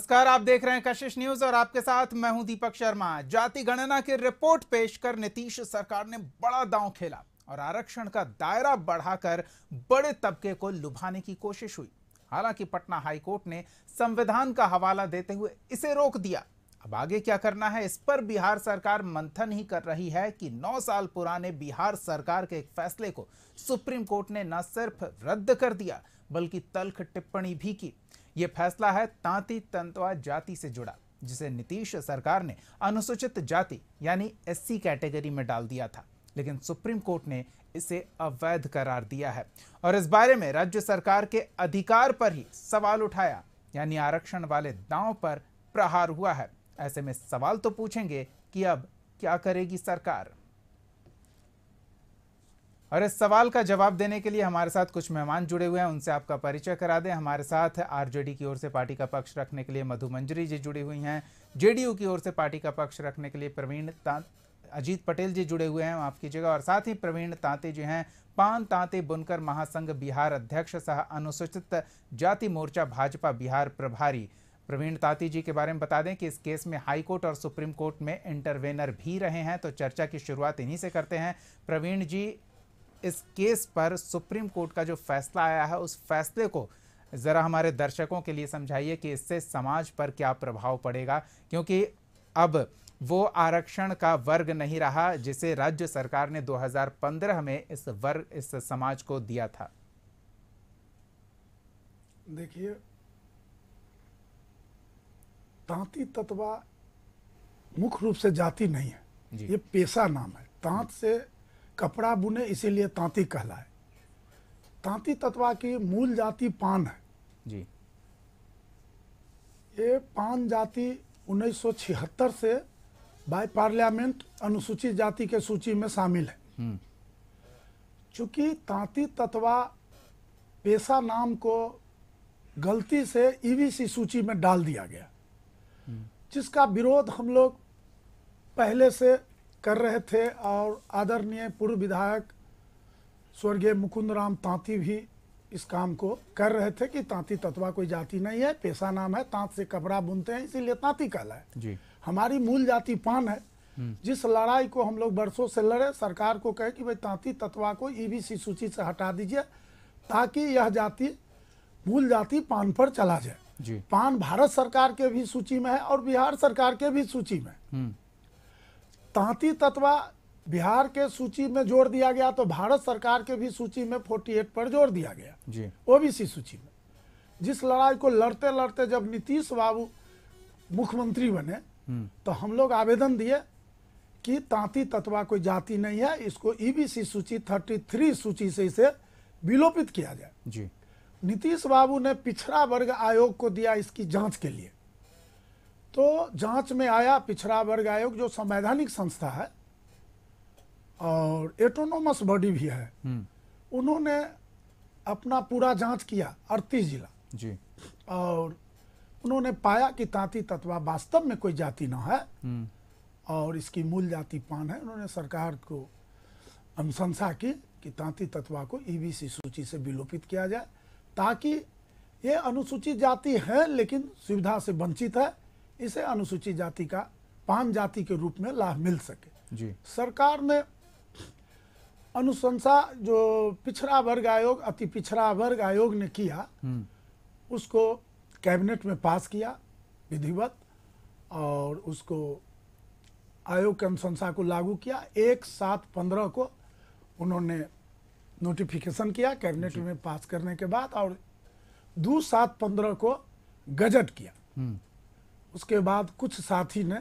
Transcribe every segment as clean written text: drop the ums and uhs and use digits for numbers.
नमस्कार, आप देख रहे हैं कशिश न्यूज और आपके साथ मैं हूं दीपक शर्मा। जाति गणना की रिपोर्ट पेश कर नीतीश सरकार ने बड़ा दांव खेला और आरक्षण का दायरा बढ़ाकर बड़े तबके को लुभाने की कोशिश हुई। हालांकि पटना हाईकोर्ट ने संविधान का हवाला देते हुए इसे रोक दिया। अब आगे क्या करना है, इस पर बिहार सरकार मंथन ही कर रही है कि 9 साल पुराने बिहार सरकार के एक फैसले को सुप्रीम कोर्ट ने न सिर्फ रद्द कर दिया बल्कि तल्ख टिप्पणी भी की। यह फैसला है तांती तंतवा जाति से जुड़ा, जिसे नीतीश सरकार ने अनुसूचित जाति यानी एससी कैटेगरी में डाल दिया था, लेकिन सुप्रीम कोर्ट ने इसे अवैध करार दिया है और इस बारे में राज्य सरकार के अधिकार पर ही सवाल उठाया, यानी आरक्षण वाले दांव पर प्रहार हुआ है। ऐसे में सवाल तो पूछेंगे कि अब क्या करेगी सरकार। और इस सवाल का जवाब देने के लिए हमारे साथ कुछ मेहमान जुड़े हुए हैं, उनसे आपका परिचय करा दें। हमारे साथ आरजेडी की ओर से पार्टी का पक्ष रखने के लिए मधु मंजरी जी जुड़ी हुई हैं, जेडीयू की ओर से पार्टी का पक्ष रखने के लिए अजीत पटेल जी जुड़े हुए हैं आपकी जगह, और साथ ही प्रवीण तांते जी हैं, पान तांते बुनकर महासंघ बिहार अध्यक्ष सह अनुसूचित जाति मोर्चा भाजपा बिहार प्रभारी। प्रवीण तांती जी के बारे में बता दें कि इस केस में हाई कोर्ट और सुप्रीम कोर्ट में इंटरवेनर भी रहे हैं, तो चर्चा की शुरुआत इन्हीं से करते हैं। प्रवीण जी, इस केस पर सुप्रीम कोर्ट का जो फैसला आया है, उस फैसले को जरा हमारे दर्शकों के लिए समझाइए कि इससे समाज पर क्या प्रभाव पड़ेगा, क्योंकि अब वो आरक्षण का वर्ग नहीं रहा जिसे राज्य सरकार ने 2015 में इस समाज को दिया था। देखिए, तांती तत्वा मुख्य रूप से जाति नहीं है, ये पेशा नाम है। तांत से कपड़ा बुने, इसीलिए तांती कहलाए। तांती तत्वा की मूल जाति पान है जी। ये पान जाति 1976 से बाय पार्लियामेंट अनुसूचित जाति के सूची में शामिल है। चूंकि तांती तत्वा पेशा नाम को गलती से ईबीसी सूची में डाल दिया गया, जिसका विरोध हम लोग पहले से कर रहे थे और आदरणीय पूर्व विधायक स्वर्गीय मुकुंद राम तांती भी इस काम को कर रहे थे कि तांती तत्वा कोई जाति नहीं है, पेशा नाम है, तांत से कपड़ा बुनते हैं, इसीलिए तांती कहलाए जी। हमारी मूल जाति पान है। जिस लड़ाई को हम लोग बरसों से लड़े, सरकार को कहे कि भाई तांती तत्वा को ईबीसी सूची से हटा दीजिए ताकि यह जाति मूल जाति पान पर चला जाए जी। पान भारत सरकार के भी सूची में है और बिहार सरकार के भी सूची में। तांती तत्वा बिहार के सूची में जोड़ दिया गया तो भारत सरकार के भी सूची में 48 पर जोड़ दिया गया जी, ओबीसी सूची में। जिस लड़ाई को लड़ते लड़ते जब नीतीश बाबू मुख्यमंत्री बने तो हम लोग आवेदन दिए कि तांती तत्वा कोई जाति नहीं है, इसको ईबीसी सूची 33 सूची से इसे विलोपित किया जाए जी। नीतीश बाबू ने पिछड़ा वर्ग आयोग को दिया इसकी जांच के लिए, तो जांच में आया पिछड़ा वर्ग आयोग जो संवैधानिक संस्था है और एटोनोमस बॉडी भी है, उन्होंने अपना पूरा जांच किया 38 जिला जी, और उन्होंने पाया कि तांती तत्वा वास्तव में कोई जाति ना है और इसकी मूल जाति पान है। उन्होंने सरकार को अनुशंसा की कि तांती तत्वा को ईबीसी सूची से विलोपित किया जाए ताकि ये अनुसूचित जाति है लेकिन सुविधा से वंचित है, इसे अनुसूचित जाति का पान जाति के रूप में लाभ मिल सके जी। सरकार ने अनुशंसा जो पिछड़ा वर्ग आयोग, अति पिछड़ा वर्ग आयोग ने किया, उसको कैबिनेट में पास किया विधिवत और उसको आयोग की अनुशंसा को लागू किया। 1/7/15 को उन्होंने नोटिफिकेशन किया कैबिनेट में पास करने के बाद और 2/7/15 को गजट किया। उसके बाद कुछ साथी ने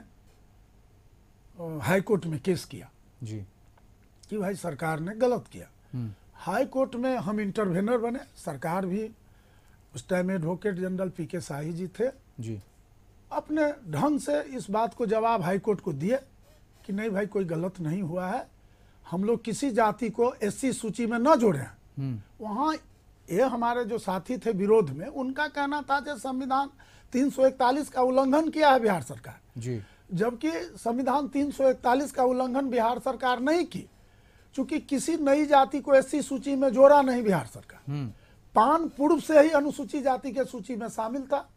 हाई कोर्ट में केस किया जी कि भाई सरकार ने गलत किया। हाई कोर्ट में हम इंटरवेनर बने, सरकार भी उस टाइम एडवोकेट जनरल पीके शाही जी थे जी, अपने ढंग से इस बात को जवाब हाई कोर्ट को दिए कि नहीं भाई कोई गलत नहीं हुआ है, हम लोग किसी जाति को एससी सूची में न जोड़े हैं। वहाँ ये हमारे जो साथी थे विरोध में, उनका कहना था कि संविधान 341 का उल्लंघन किया है बिहार सरकार जी, जबकि संविधान 341 का उल्लंघन बिहार सरकार नहीं की, चूंकि किसी नई जाति को एससी सूची में जोड़ा नहीं बिहार सरकार। पान पूर्व से ही अनुसूचित जाति के सूची में शामिल था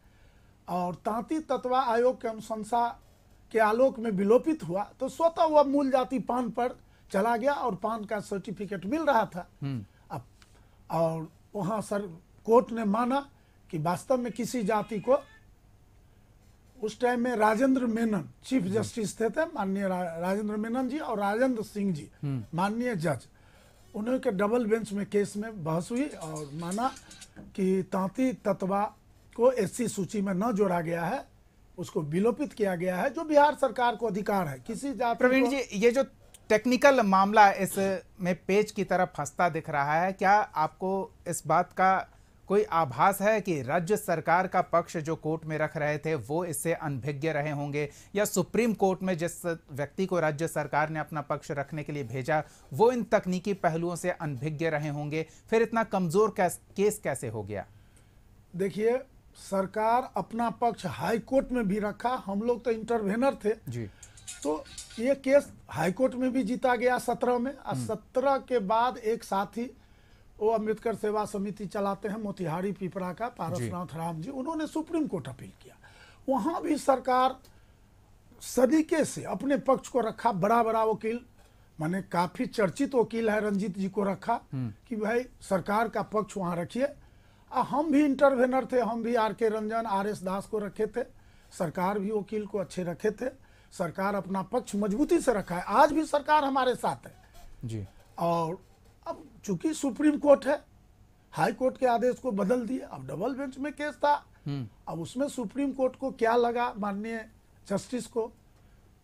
और तांती तत्वा आयोग के अनुशंसा के आलोक में विलोपित हुआ, तो स्वतः वह मूल जाति पान पर चला गया और पान का सर्टिफिकेट मिल रहा था। अब और वहाँ सर कोर्ट ने माना कि वास्तव में किसी जाति को, उस टाइम में राजेंद्र मेनन चीफ जस्टिस थे माननीय राजेंद्र मेनन जी और राजेंद्र सिंह जी माननीय जज, उन्होंने के डबल बेंच में केस में बहस हुई और माना कि तांती तत्वा को एससी सूची में न जोड़ा गया है, उसको विलोपित किया गया है, जो बिहार सरकार को अधिकार है किसी जाति। प्रवीण जी, ये जो टेक्निकल मामला इसमें पेच की तरफ फंसता दिख रहा है, क्या आपको इस बात का कोई आभास है कि राज्य सरकार का पक्ष जो कोर्ट में रख रहे थे वो इससे अनभिज्ञ रहे होंगे, या सुप्रीम कोर्ट में जिस व्यक्ति को राज्य सरकार ने अपना पक्ष रखने के लिए भेजा वो इन तकनीकी पहलुओं से अनभिज्ञ रहे होंगे? फिर इतना कमजोर केस कैसे हो गया? देखिए, सरकार अपना पक्ष हाई कोर्ट में भी रखा, हम लोग तो इंटरवेनर थे जी, तो ये केस हाई कोर्ट में भी जीता गया 17 में। और 17 के बाद एक साथी वो अम्बेडकर सेवा समिति चलाते हैं मोतिहारी पिपरा का, पारसनाथ राम जी, उन्होंने सुप्रीम कोर्ट अपील किया। वहां भी सरकार सलीके से अपने पक्ष को रखा। बड़ा बड़ा वकील, माने काफी चर्चित वकील है रंजीत जी को रखा कि भाई सरकार का पक्ष वहां रखिए। हम भी इंटरवेनर थे, हम भी आर के रंजन, आर एस दास को रखे थे, सरकार भी वकील को अच्छे रखे थे। सरकार अपना पक्ष मजबूती से रखा है, आज भी सरकार हमारे साथ है जी। और अब चूंकि सुप्रीम कोर्ट है, हाई कोर्ट के आदेश को बदल दिए, अब डबल बेंच में केस था। अब उसमें सुप्रीम कोर्ट को क्या लगा, माननीय जस्टिस को,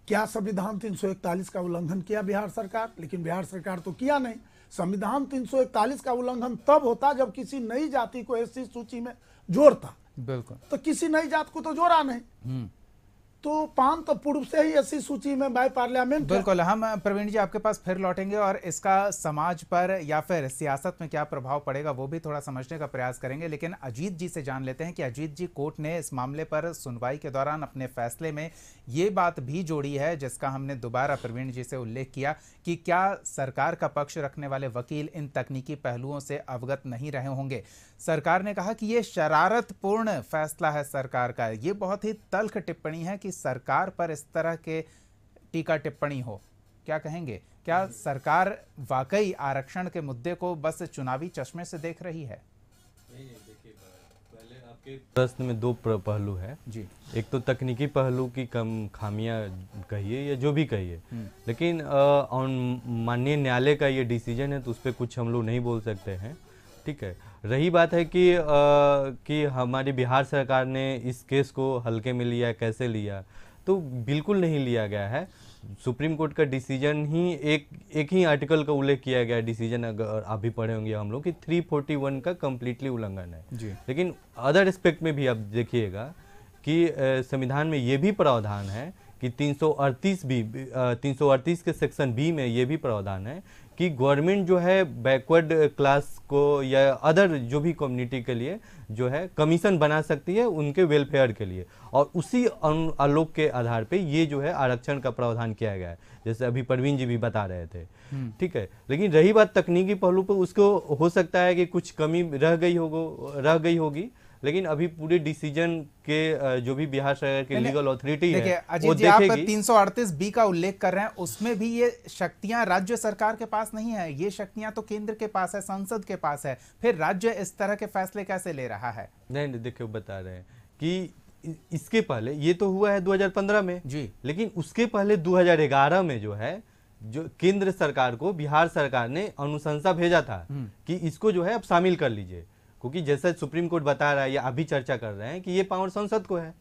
क्या संविधान 341 का उल्लंघन किया बिहार सरकार? लेकिन बिहार सरकार तो किया नहीं। संविधान 341 का उल्लंघन तब होता जब किसी नई जाति को एससी सूची में जोड़ता, बिल्कुल, तो किसी नई जात को तो जोड़ा नहीं। तो पान तो पूर्व से ही एससी सूची में बाय पार्लियामेंट। बिल्कुल, हम प्रवीण जी आपके पास फिर लौटेंगे और इसका समाज पर या फिर सियासत में क्या प्रभाव पड़ेगा वो भी थोड़ा समझने का प्रयास करेंगे। लेकिन अजीत जी से जान लेते हैं कि अजीत जी, कोर्ट ने इस मामले पर सुनवाई के दौरान अपने फैसले में ये बात भी जोड़ी है जिसका हमने दोबारा प्रवीण जी से उल्लेख किया कि क्या सरकार का पक्ष रखने वाले वकील इन तकनीकी पहलुओं से अवगत नहीं रहे होंगे। सरकार ने कहा कि ये शरारतपूर्ण फैसला है सरकार का। ये बहुत ही तल्ख टिप्पणी है कि सरकार पर इस तरह के टीका टिप्पणी हो। क्या कहेंगे, क्या सरकार वाकई आरक्षण के मुद्दे को बस चुनावी चश्मे से देख रही है? नहीं, देखिए, पहले आपके प्रश्न में दो पहलू है जी। एक तो तकनीकी पहलू की खामियां कहिए या जो भी कहिए, लेकिन माननीय न्यायालय का ये डिसीजन है तो उस पर कुछ हम लोग नहीं बोल सकते हैं। ठीक है, रही बात है कि हमारी बिहार सरकार ने इस केस को हल्के में लिया, कैसे लिया, तो बिल्कुल नहीं लिया गया है। सुप्रीम कोर्ट का डिसीजन ही एक ही आर्टिकल का उल्लेख किया गया डिसीजन, अगर आप भी पढ़े होंगे हम लोग, कि 341 का कम्प्लीटली उल्लंघन है जी। लेकिन अदर एस्पेक्ट में भी आप देखिएगा कि संविधान में ये भी प्रावधान है कि 338 के सेक्शन बी में ये भी प्रावधान है कि गवर्नमेंट जो है बैकवर्ड क्लास को या अदर जो भी कम्युनिटी के लिए जो है कमीशन बना सकती है उनके वेलफेयर के लिए, और उसी आलोक के आधार पे ये जो है आरक्षण का प्रावधान किया गया है, जैसे अभी परवीन जी भी बता रहे थे। ठीक है, लेकिन रही बात तकनीकी पहलू पर, उसको हो सकता है कि कुछ कमी रह गई होगी, लेकिन अभी पूरे डिसीजन के जो भी बिहार सरकार की लीगल अथॉरिटी है अजीत जी, आप 338 बी का उल्लेख कर रहे हैं, उसमें भी ये शक्तियां राज्य सरकार के पास नहीं है, ये शक्तियां तो केंद्र के पास है, संसद के पास है। फिर राज्य इस तरह के फैसले कैसे ले रहा है? नहीं, देखिए, बता रहे हैं कि इसके पहले ये तो हुआ है 2015 में जी, लेकिन उसके पहले 2011 में जो है जो केंद्र सरकार को बिहार सरकार ने अनुशंसा भेजा था कि इसको जो है अब शामिल कर लीजिए, क्योंकि जैसा सुप्रीम कोर्ट बता रहा है या अभी चर्चा कर रहे हैं कि ये पावर संसद को है।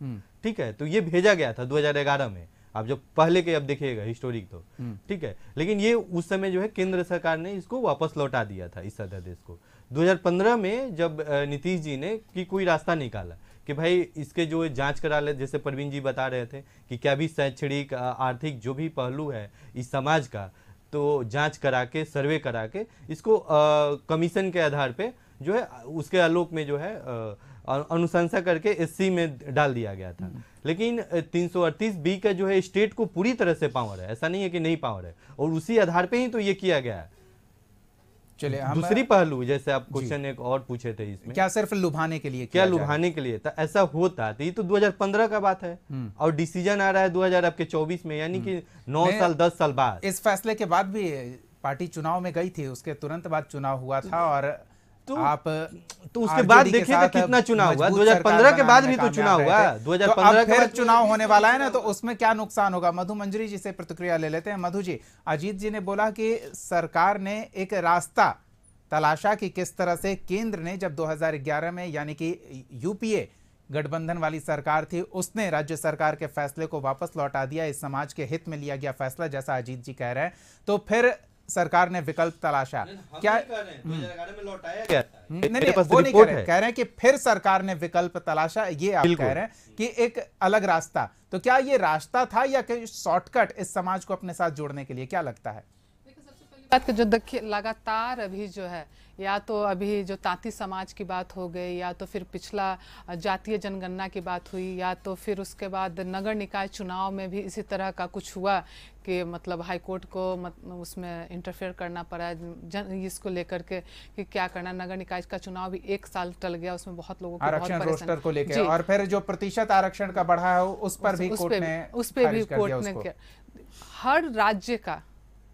ठीक है, तो ये भेजा गया था 2011 में। आप जब पहले के अब देखिएगा हिस्टोरिक तो ठीक है, लेकिन ये उस समय जो है केंद्र सरकार ने इसको वापस लौटा दिया था इस अध्यादेश को। 2015 में जब नीतीश जी ने कि कोई रास्ता निकाला कि भाई इसके जो जांच करा ले, जैसे परवीन जी बता रहे थे कि क्या भी शैक्षणिक आर्थिक जो भी पहलू है इस समाज का, तो जांच करा के सर्वे करा के इसको कमीशन के आधार पे जो है उसके आलोक में जो है अनुशंसा करके एससी में डाल दिया गया था। लेकिन 338 बी का जो है स्टेट को पूरी तरह से पावर है, ऐसा नहीं है कि नहीं पावर है, और उसी आधार पे ही तो ये किया गया है। चलिए हम दूसरी पहलू, जैसे आप क्वेश्चन एक और पूछे थे इसमें, क्या सिर्फ लुभाने के लिए क्या किया जा रहा है? लुभाने के लिए था, ऐसा होता तो ये तो 2015 का बात है और डिसीजन आ रहा है 2024 में, यानी कि 9 साल 10 साल बाद। इस फैसले के बाद भी पार्टी चुनाव में गई थी, उसके तुरंत बाद चुनाव हुआ था और तो आप तो उसके बाद देखिए तो कितना चुनाव हुआ, 2015 के बाद भी तो चुनाव हुआ, 2015 के फिर बाद चुनाव होने वाला है ना, तो उसमें क्या नुकसान होगा? मधु मंजरी जी से प्रतिक्रिया ले लेते हैं। मधु जी, अजीत जी ने बोला कि सरकार ने एक रास्ता तलाशा कि किस तरह से केंद्र ने जब 2011 में, यानी कि यूपीए गठबंधन वाली सरकार थी, उसने राज्य सरकार के फैसले को वापस लौटा दिया, इस समाज के हित में लिया गया फैसला, जैसा अजीत जी कह रहे हैं। तो फिर सरकार ने विकल्प तलाशा, क्या 2011 में लौटाया गया था? नहीं मेरे पास वो नहीं रिपोर्ट कह रहे हैं कि फिर सरकार ने विकल्प तलाशा, ये आप कह रहे हैं कि एक अलग रास्ता। तो क्या ये रास्ता था या कोई शॉर्टकट इस समाज को अपने साथ जोड़ने के लिए? क्या लगता है? बात जो देखिए लगातार अभी जो है, या तो अभी जो तांती समाज की बात हो गई, या तो फिर पिछला जातीय जनगणना की बात हुई, या तो फिर उसके बाद नगर निकाय चुनाव में भी इसी तरह का कुछ हुआ कि मतलब हाई कोर्ट को उसमें इंटरफेयर करना पड़ा इसको लेकर के कि क्या करना। नगर निकाय का चुनाव भी 1 साल टल गया, उसमें बहुत लोगों को आरक्षण रोस्टर को लेकर, और फिर जो प्रतिशत आरक्षण का बढ़ा है उस पर भी कोर्ट ने हर राज्य का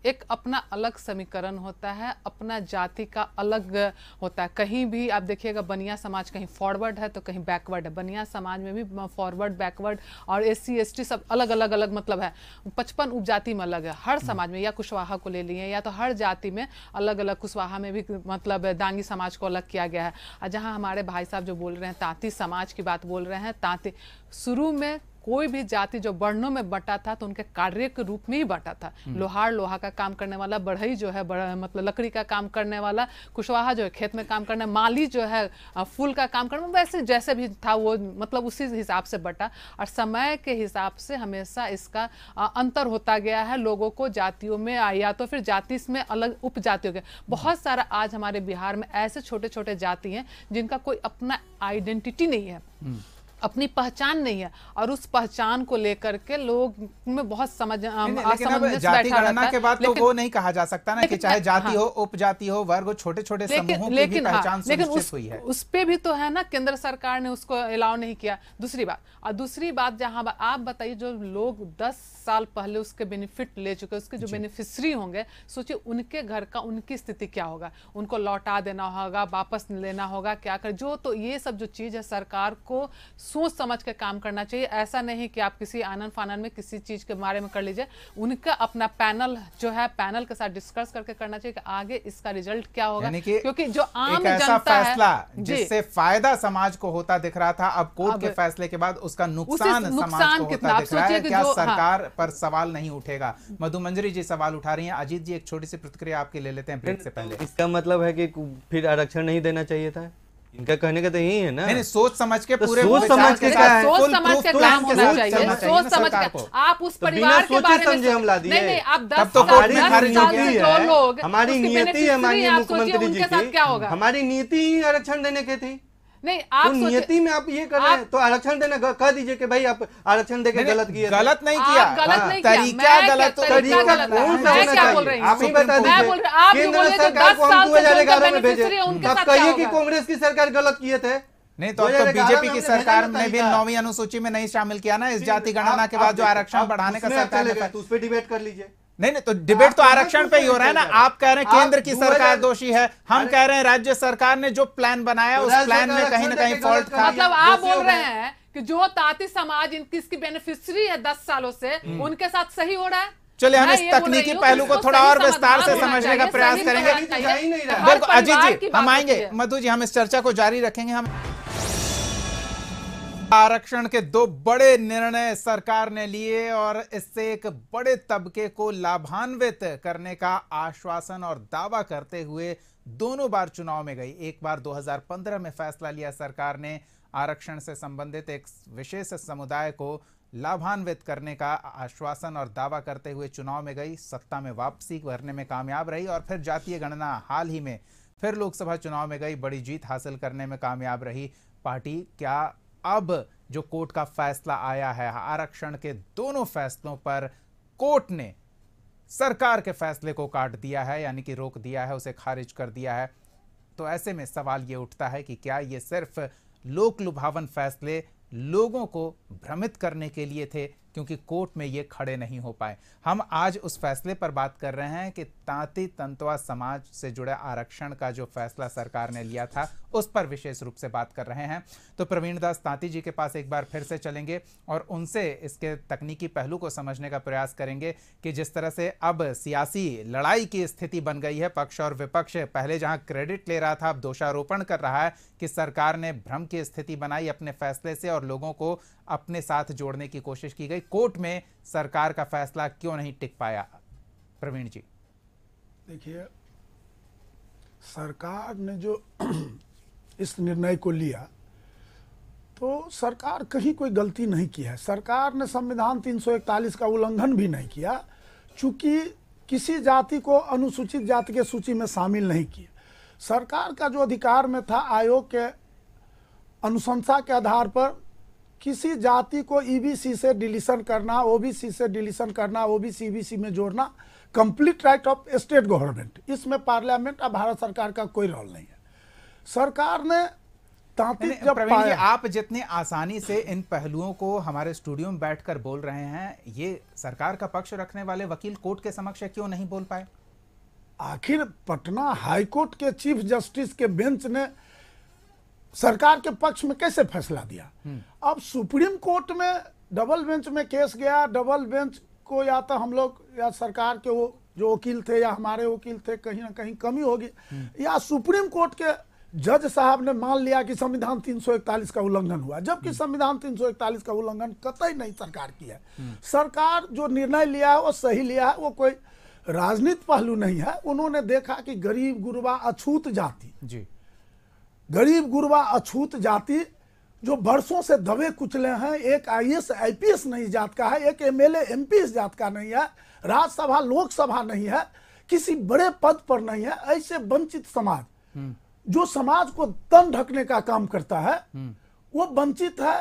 एक अपना अलग समीकरण होता है, अपना जाति का अलग होता है। कहीं भी आप देखिएगा बनिया समाज कहीं फॉरवर्ड है तो कहीं बैकवर्ड है, बनिया समाज में भी फॉरवर्ड बैकवर्ड और SC ST सब अलग अलग मतलब है। 55 उपजाति में अलग है हर समाज में, या कुशवाहा को ले लिए, या तो हर जाति में अलग अलग, कुशवाहा में भी मतलब दांगी समाज को अलग किया गया है। और जहाँ हमारे भाई साहब जो बोल रहे हैं तांती समाज की बात बोल रहे हैं, तांती शुरू में कोई भी जाति जो वर्णों में बटा था तो उनके कार्य के रूप में ही बटा था। लोहार लोहा का काम करने वाला, बढ़ई जो है मतलब लकड़ी का काम करने वाला, कुशवाहा जो है खेत में काम करने, माली जो है फूल का काम करने, वैसे जैसे भी था वो मतलब उसी हिसाब से बटा। और समय के हिसाब से हमेशा इसका अंतर होता गया है लोगों को जातियों में, या तो फिर जाति में अलग उपजातियों के। बहुत सारा आज हमारे बिहार में ऐसे छोटे छोटे जाति हैं जिनका कोई अपना आइडेंटिटी नहीं है, अपनी पहचान नहीं है, और उस पहचान को लेकर के लोग में बहुत असमंजस जाति गणना के बाद तो वो नहीं कहा जा सकता ना कि चाहे जाति हो, उपजाति हो, वर्ग हो, छोटे छोटे समूहों की भी पहचान सुनिश्चित हुई है। उस पे भी तो है ना, केंद्र सरकार ने उसको अलाउ नहीं किया। दूसरी बात जहां आप बताइए, जो लोग 10 साल पहले उसके बेनिफिट ले चुके, उसके जो बेनिफिशरी होंगे, सोचिए उनके घर का उनकी स्थिति क्या होगा, उनको लौटा देना होगा, वापस लेना होगा, क्या कर जो। तो ये सब जो चीज है सरकार को सोच समझ के काम करना चाहिए। ऐसा नहीं कि आप किसी आनंद फानन में किसी चीज के बारे में कर लीजिए। उनका अपना पैनल जो है, पैनल के साथ डिस्कस करके करना चाहिए कि आगे इसका रिजल्ट क्या होगा, क्योंकि जो आम जनता फैसला जिससे फायदा समाज को होता दिख रहा था, अब कोर्ट के फैसले के बाद उसका नुकसान समाज को होता दिख रहा है। क्या सरकार पर सवाल नहीं उठेगा? मधु मंजरी जी सवाल उठा रही हैं। अजीत जी एक छोटी सी प्रतिक्रिया आपकी ले लेते हैं ब्रेक से पहले। इसका मतलब है कि फिर आरक्षण नहीं देना चाहिए था? इनका कहने का तो यही है ना। नहीं, सोच समझ के पूरे सोच समझ के काम होना चाहिए। सोच समझ के आप उस परिवार के बारे में समझे हम ला दिए। नहीं, आप 10 हमारी लोग हमारी नीति है माननीय मुख्यमंत्री जी की, हमारी नीति ही आरक्षण देने की थी। नहीं, आप नियति में आप ये कर रहे हैं तो आरक्षण देना कह दीजिए कि भाई आप आरक्षण देके गलत किए। गलत नहीं किया, तरीका गलत। तरीका कौन सा होना चाहिए आप ही बता दीजिए। केंद्र सरकार को हम 2011 में भेजे, तब कहिए कि कांग्रेस की सरकार गलत किए थे। नहीं तो बीजेपी की सरकार ने भी 9वीं अनुसूची में नहीं शामिल किया ना इस जाति गणना के बाद जो आरक्षण बढ़ाने का सरकार ने। उस पर डिबेट कर लीजिए। नहीं तो डिबेट तो आरक्षण पे ही हो रहा है ना। आप कह रहे हैं केंद्र की सरकार दोषी है, हम कह रहे हैं राज्य सरकार ने जो प्लान बनाया उस प्लान में कहीं ना कहीं फॉल्ट था। मतलब आप बोल रहे हैं कि जो ताती समाज इसकी बेनिफिशियरी है 10 सालों से, उनके साथ सही हो रहा है। चलिए हम इस तकनीकी पहलू को थोड़ा और विस्तार से समझने का प्रयास करेंगे। बिल्कुल अजीत जी, हम आएंगे। मधु जी, हम इस चर्चा को जारी रखेंगे। हम आरक्षण के 2 बड़े निर्णय सरकार ने लिए और इससे एक बड़े तबके को लाभान्वित करने का आश्वासन और दावा करते हुए दोनों बार चुनाव में गई। एक बार 2015 में फैसला लिया सरकार ने आरक्षण से संबंधित एक विशेष समुदाय को लाभान्वित करने का आश्वासन और दावा करते हुए चुनाव में गई, सत्ता में वापसी करने में कामयाब रही और फिर जातीय गणना हाल ही में फिर लोकसभा चुनाव में गई, बड़ी जीत हासिल करने में कामयाब रही पार्टी। क्या अब जो कोर्ट का फैसला आया है आरक्षण के दोनों फैसलों पर, कोर्ट ने सरकार के फैसले को काट दिया है, यानी कि रोक दिया है, उसे खारिज कर दिया है। तो ऐसे में सवाल ये उठता है कि क्या ये सिर्फ लोक लुभावन फैसले लोगों को भ्रमित करने के लिए थे, क्योंकि कोर्ट में ये खड़े नहीं हो पाए। हम आज उस फैसले पर बात कर रहे हैं कि तांती तंतवा समाज से जुड़े आरक्षण का जो फैसला सरकार ने लिया था उस पर विशेष रूप से बात कर रहे हैं। तो प्रवीण दास तांती जी के पास एक बार फिर से चलेंगे और उनसे इसके तकनीकी पहलू को समझने का प्रयास करेंगे कि जिस तरह से अब सियासी लड़ाई की स्थिति बन गई है, पक्ष और विपक्ष पहले जहां क्रेडिट ले रहा था, अब दोषारोपण कर रहा है कि सरकार ने भ्रम की स्थिति बनाई अपने फैसले से और लोगों को अपने साथ जोड़ने की कोशिश की गई। कोर्ट में सरकार का फैसला क्यों नहीं टिक पाया? प्रवीण जी देखिए, सरकार ने जो इस निर्णय को लिया तो सरकार कहीं कोई गलती नहीं की है। सरकार ने संविधान 341 का उल्लंघन भी नहीं किया, चूंकि किसी जाति को अनुसूचित जाति के सूची में शामिल नहीं किया। सरकार का जो अधिकार में था, आयोग के अनुशंसा के आधार पर किसी जाति को ईबीसी से डिलीशन करना, ओबीसी से डिलीशन करना, ओबीसी ईबीसी में जोड़ना complete right of state government. इसमें पार्लियामेंट और भारत सरकार का कोई रोल नहीं है। सरकार ने तांत्रिक जब प्रवीण जी, आप जितनी आसानी से इन पहलुओं को हमारे स्टूडियो में बैठकर बोल रहे हैं, ये सरकार का पक्ष रखने वाले वकील कोर्ट के समक्ष क्यों नहीं बोल पाए? आखिर पटना हाईकोर्ट के चीफ जस्टिस के बेंच ने सरकार के पक्ष में कैसे फैसला दिया? अब सुप्रीम कोर्ट में डबल बेंच में केस गया, डबल बेंच को या तो हम लोग या सरकार के वो जो वकील थे या हमारे वकील थे, कहीं ना कहीं कमी होगी, या सुप्रीम कोर्ट के जज साहब ने मान लिया कि संविधान 341 का उल्लंघन हुआ, जबकि संविधान 341 का उल्लंघन कतई नहीं सरकार किया है। सरकार जो निर्णय लिया है वो सही लिया है, वो कोई राजनीतिक पहलू नहीं है। उन्होंने देखा कि गरीब गुरबा अछूत जाति जी, गरीब गुरबा अछूत जाति जो बरसों से दबे कुचले हैं, एक आईएएस आईपीएस नहीं जात का है, एक एमएलए एमपी इस जात का नहीं है, राज्यसभा लोकसभा नहीं है, किसी बड़े पद पर नहीं है, ऐसे वंचित समाज जो समाज को तन ढकने का काम करता है, वो वंचित है,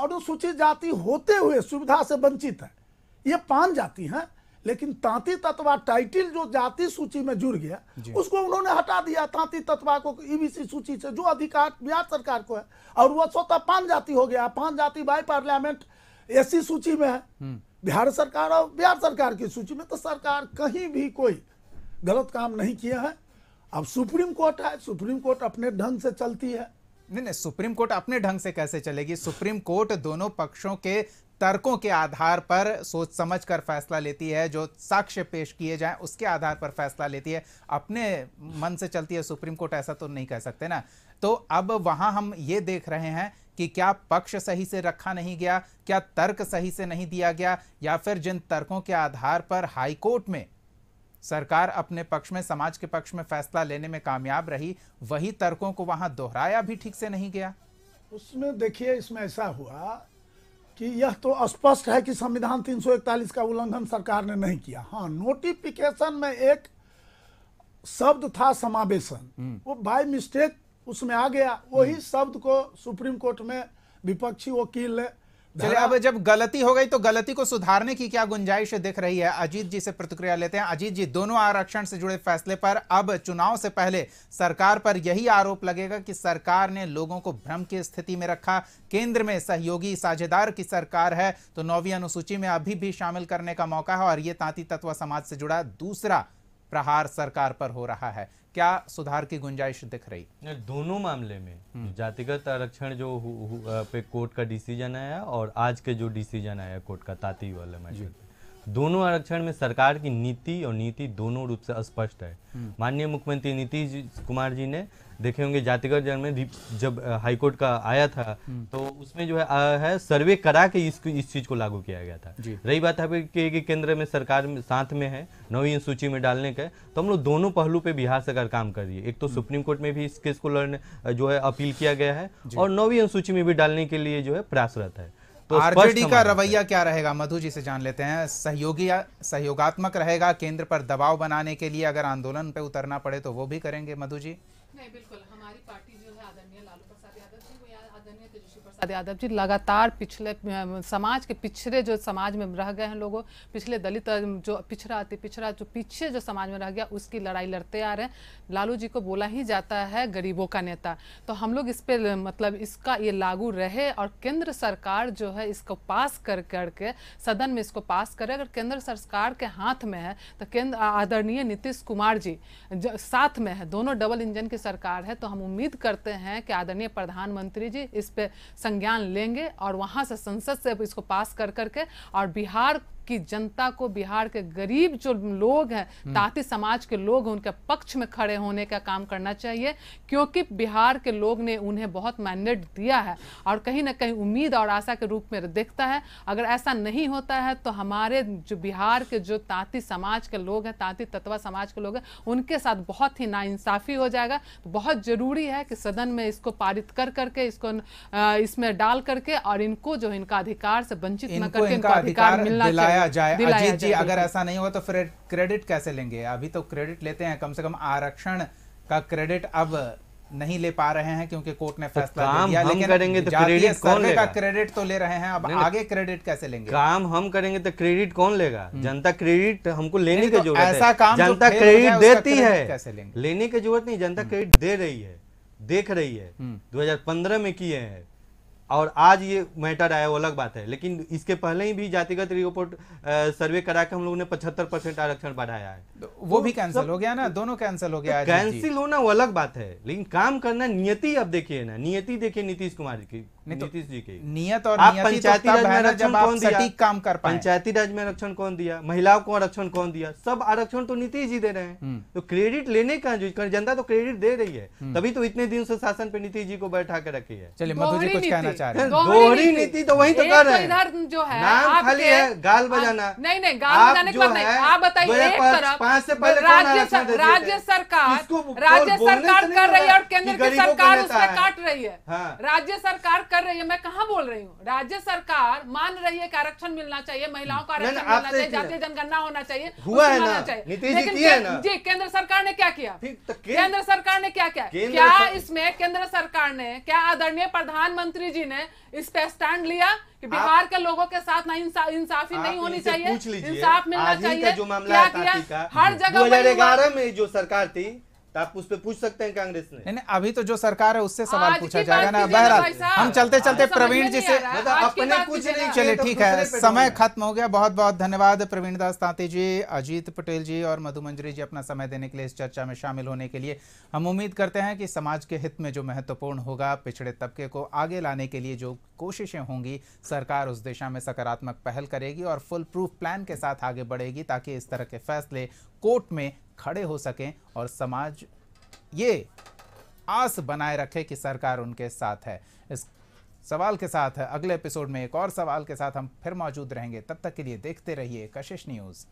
अनुसूचित जाति होते हुए सुविधा से वंचित है। ये 5 जाति हैं, लेकिन तांती तत्वा टाइटिल जो जाति सूची में जुड़ गया उसको उन्होंने हटा दिया। तांती तत्वा को ईबीसी सूची से जो अधिकार बिहार सरकार को है, और वो स्वतः 5 जाति हो गया। 5 जाति बाई पार्लियामेंट एससी सूची में है, बिहार सरकार और बिहार सरकार की सूची में। तो सरकार कहीं भी कोई गलत काम नहीं किया है। अब सुप्रीम कोर्ट है, सुप्रीम कोर्ट अपने ढंग से चलती है। नहीं, सुप्रीम कोर्ट अपने ढंग से कैसे चलेगी? सुप्रीम कोर्ट दोनों पक्षों के तर्कों के आधार पर सोच समझ कर फैसला लेती है, जो साक्ष्य पेश किए जाएं उसके आधार पर फैसला लेती है। अपने मन से चलती है सुप्रीम कोर्ट, ऐसा तो नहीं कह सकते ना। तो अब वहां हम ये देख रहे हैं कि क्या पक्ष सही से रखा नहीं गया, क्या तर्क सही से नहीं दिया गया, या फिर जिन तर्कों के आधार पर हाईकोर्ट में सरकार अपने पक्ष में, समाज के पक्ष में फैसला लेने में कामयाब रही, वही तर्कों को वहां दोहराया भी ठीक से नहीं गया। उसमें देखिए, इसमें ऐसा हुआ कि यह तो स्पष्ट है कि संविधान 341 का उल्लंघन सरकार ने नहीं किया। हाँ, नोटिफिकेशन में एक शब्द था समावेशन, वो बाय मिस्टेक उसमें आ गया। वही शब्द को सुप्रीम कोर्ट में विपक्षी वकील ने चलिए, अब जब गलती हो गई तो गलती को सुधारने की क्या गुंजाइश दिख रही है? अजीत जी से प्रतिक्रिया लेते हैं। अजीत जी, दोनों आरक्षण से जुड़े फैसले पर अब चुनाव से पहले सरकार पर यही आरोप लगेगा कि सरकार ने लोगों को भ्रम की स्थिति में रखा। केंद्र में सहयोगी साझेदार की सरकार है, तो 9वीं अनुसूची में अभी भी शामिल करने का मौका है, और ये तांती तत्वा समाज से जुड़ा दूसरा प्रहार सरकार पर हो रहा है। क्या सुधार की गुंजाइश दिख रही? दोनों मामले में जातिगत आरक्षण जो पे कोर्ट का डिसीजन आया और आज के जो डिसीजन आया कोर्ट का तांती वाले मैटर पे, दोनों आरक्षण में सरकार की नीति दोनों रूप से स्पष्ट है। माननीय मुख्यमंत्री नीतीश कुमार जी ने देखे होंगे, जातिगत जन में जब हाईकोर्ट का आया था तो उसमें जो है सर्वे करा के इस चीज को लागू किया गया था। रही बात है कि केंद्र में सरकार साथ में है 9वीं सूची में डालने का, तो हम लोग दोनों पहलू पे बिहार सरकार काम कर रही है। एक तो सुप्रीम कोर्ट में भी इस केस को लड़ने जो है अपील किया गया है, और 9वीं अनुसूची में भी डालने के लिए जो है प्रयासरत है। तो आरजेडी का रवैया क्या रहेगा? मधु जी से जान लेते हैं। सहयोगात्मक रहेगा, केंद्र पर दबाव बनाने के लिए अगर आंदोलन पे उतरना पड़े तो वो भी करेंगे? मधु जी? नहीं, बिल्कुल। हमारी पार्टी जो है आदरणीय लालू प्रसाद यादव जी, वो आदरणीय तेजस्वी प्रसाद यादव जी, लगातार पिछले समाज के पिछड़े जो समाज में रह गए हैं लोगों, पिछले दलित जो पिछड़ा अति पिछड़ा जो पीछे जो समाज में रह गया, उसकी लड़ाई लड़ते आ रहे हैं। लालू जी को बोला ही जाता है गरीबों का नेता, तो हम लोग इस पे मतलब इसका ये लागू रहे और केंद्र सरकार जो है इसको पास करके सदन में इसको पास करे। अगर केंद्र सरकार के हाथ में है तो केंद्र आदरणीय नीतीश कुमार जी साथ में है, दोनों डबल इंजन की सरकार है, तो हम उम्मीद करते हैं कि आदरणीय प्रधानमंत्री जी इस पे संज्ञान लेंगे और वहां से संसद से इसको पास करके और बिहार की जनता को, बिहार के गरीब जो लोग हैं, ताती समाज के लोग हैं, उनके पक्ष में खड़े होने का काम करना चाहिए, क्योंकि बिहार के लोग ने उन्हें बहुत मैंडेट दिया है और कहीं ना कहीं उम्मीद और आशा के रूप में देखता है। अगर ऐसा नहीं होता है तो हमारे जो बिहार के जो ताती समाज के लोग हैं, ताती तत्वा समाज के लोग हैं, उनके साथ बहुत ही नाइंसाफी हो जाएगा। तो बहुत जरूरी है कि सदन में इसको पारित करके इसको इसमें डाल करके और इनको जो इनका अधिकार से वंचित न करके इनको अधिकार मिलना चाहिए। जाए। अजीत जी, अगर ऐसा नहीं हुआ तो फिर क्रेडिट कैसे लेंगे? अभी तो क्रेडिट लेते हैं, कम से कम आरक्षण का क्रेडिट अब नहीं ले पा रहे हैं क्योंकि कोर्ट ने फैसला दे दिया, लेकिन करेंगे तो क्रेडिट कौन लेगा? का क्रेडिट तो ले रहे हैं, अब आगे क्रेडिट कैसे लेंगे? काम हम करेंगे तो क्रेडिट कौन लेगा? जनता क्रेडिट हमको लेने की जरूरत है। ऐसा काम जनता क्रेडिट देती है, कैसे लेंगे? लेने की जरूरत नहीं, जनता क्रेडिट दे रही है, देख रही है। 2015 में किए हैं और आज ये मैटर आया वो अलग बात है, लेकिन इसके पहले ही भी जातिगत रिपोर्ट सर्वे करा के हम लोगों ने 75% आरक्षण बढ़ाया है। वो भी कैंसिल हो गया ना, दोनों कैंसिल हो गया। कैंसिल होना वो अलग बात है, लेकिन काम करना, नियति अब देखिए ना, नियति देखिए नीतीश कुमार की, नीतीश जी की नियत और आप नियति पंचायती तो राज तब में है ना आरक्षण जब आप कौन दिया? सटीक काम कर पाए। पंचायती राज में आरक्षण कौन दिया? महिलाओं को आरक्षण कौन दिया? सब आरक्षण तो नीतीश जी दे रहे हैं। तो क्रेडिट लेने का जो जनता तो क्रेडिट दे रही है, तभी तो इतने दिन से शासन पे नीतीश जी को बैठा के रखी है। चलिए मधु जी कुछ कहना चाह रहे हैं। दोहरी नीति तो वही तो कर रहे हैं। इधर जो है नाम खाली है गाल बजाना। नहीं गाल बजाने की बात नहीं। आप बताइए, एक तरफ 5 से पहले राज्य सरकार कर रही है और केंद्र की सरकार उसमें काट रही है। राज्य सरकार कर रही है, मैं कहाँ बोल रही हूँ? राज्य सरकार मान रही है कि आरक्षण मिलना चाहिए, महिलाओं को आरक्षण मिलना चाहिए, जातीय जनगणना होना चाहिए, हुआ है ना? लेकिन जी केंद्र सरकार ने क्या किया? केंद्र सरकार ने क्या किया? क्या इसमें केंद्र सरकार ने, क्या आदरणीय प्रधानमंत्री जी ने इस पे स्टैंड लिया कि बिहार के लोगों के साथ ना इंसाफी नहीं होनी चाहिए, इंसाफ मिलना चाहिए? जो मामला क्या किया? हर जगह 2011 में जो सरकार थी, तो आप उस पे पूछ सकते हैं कांग्रेस ने। नहीं, अभी तो जो सरकार है उससे सवाल पूछा जाएगा ना। बहरहाल हम चलते चलते प्रवीण जी से, अपने कुछ नहीं। चलिए ठीक है, समय खत्म हो गया। बहुत बहुत धन्यवाद प्रवीण दास तांती जी, अजीत पटेल जी और मधु मंजरी जी अपना समय देने के लिए, इस चर्चा में शामिल होने के लिए। हम उम्मीद करते हैं कि समाज के हित में जो महत्वपूर्ण होगा, पिछड़े तबके को आगे लाने के लिए जो कोशिशें होंगी, सरकार उस दिशा में सकारात्मक पहल करेगी और फुल प्रूफ प्लान के साथ आगे बढ़ेगी, ताकि इस तरह के फैसले कोर्ट में खड़े हो सकें और समाज ये आस बनाए रखे कि सरकार उनके साथ है। इस सवाल के साथ अगले एपिसोड में एक और सवाल के साथ हम फिर मौजूद रहेंगे। तब तक के लिए देखते रहिए कशिश न्यूज़।